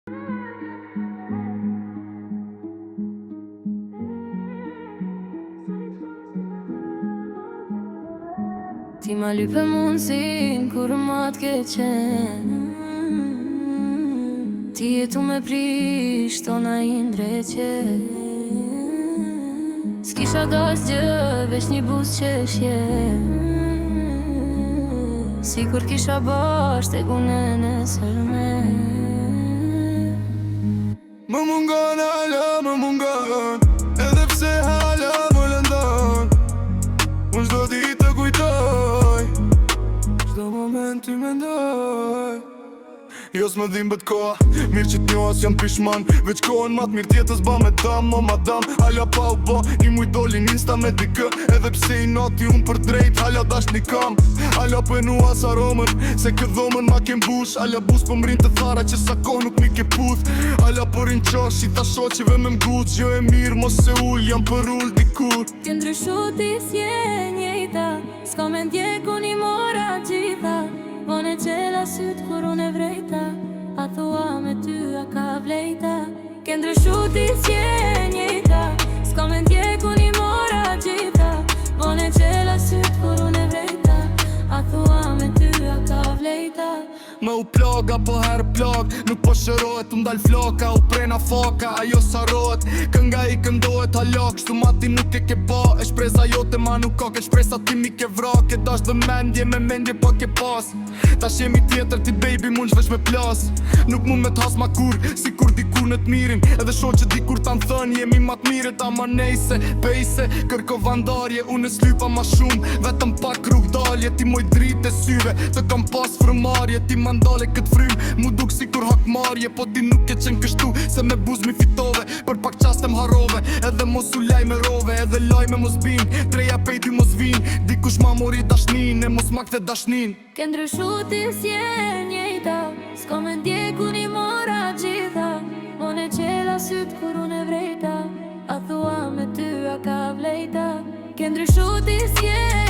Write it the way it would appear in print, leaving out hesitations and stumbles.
Ti ma lype mundësin kur ma t'ke qenë. Ti e tu me prish tona i ndreqe. S'kisha dash gjë veç një buz qeshje. Si kur kisha bash te gune në sërme. Më mungon hala, më mungon, edhe pse hala më lëndon. Unë çdo ditë të kujtoj, çdo moment ty mendoj. Jo s'më dhimbet koha, mirë që t'njohas jam pishman. Veç kohën ma t'mirë tjetës ba me dam, o madam. Hala pa u ba, i muj dolin insta me dikë. Edhe pse i nati unë për drejt, hala dash një kam. Hala për nu as aromën, se këdhomën ma kem bush. Hala bus për mrin të thara që sa kohë nuk mi ke puth. Hala për in qash i ta shoqive me mgut. Jo e mirë mos se ull, jam për ull dikur. Ti ndryshu ti s'je njejta, s'ka me ndjeku një mora gjitha. Vone qela syt kur unë e vrejta, a thua me ty a ka vlejta. Ke ndryshu ti s'je njejta, s'ka me ndjeku një mora gjitha. Vone qela syt kur unë e vrejta, a thua me ty a ka vlejta. Me u plaga po herë plag, nuk po shërohet, u ndal floka, u prena foka, ajo sarohet. Kënga i këndohet halak, shtu mati nuk e ke ba. E shpresa jote ma nuk ka, ke shpresa ti mi ke vra. Ke dash dhe mendje, me mendje po ke pas. Ta shemi tjetër ti baby mund shvesh me plas. Nuk mu me t'has ma kur, si kur dikur në t'mirin. Edhe shon që dikur t'an thën, jemi ma t'mirit. Ama nejse, pejse, kërko vandarje. Unë e s'lypa ma shumë, vetëm pak rrug dalje. Ti moj dritë e syve, të kam pas frëmarje. Ti mandale këtë frym, mu duk si kur hakmarje. Po ti nuk e qenë kështu, se me buz mi fitove. Për pak qastem harove, edhe mos u laj me rove. Edhe laj me mos bin, treja pejti mos vin. Dikush ma mori dashnin, e mos makte dashnin. Ke ndryshu ti s'je njejta, s'ka me ndjeku një mora gjitha. Vone qela syt kur unë e vrejta, a thua me ty a ka vlejta. Ke ndryshu ti s'je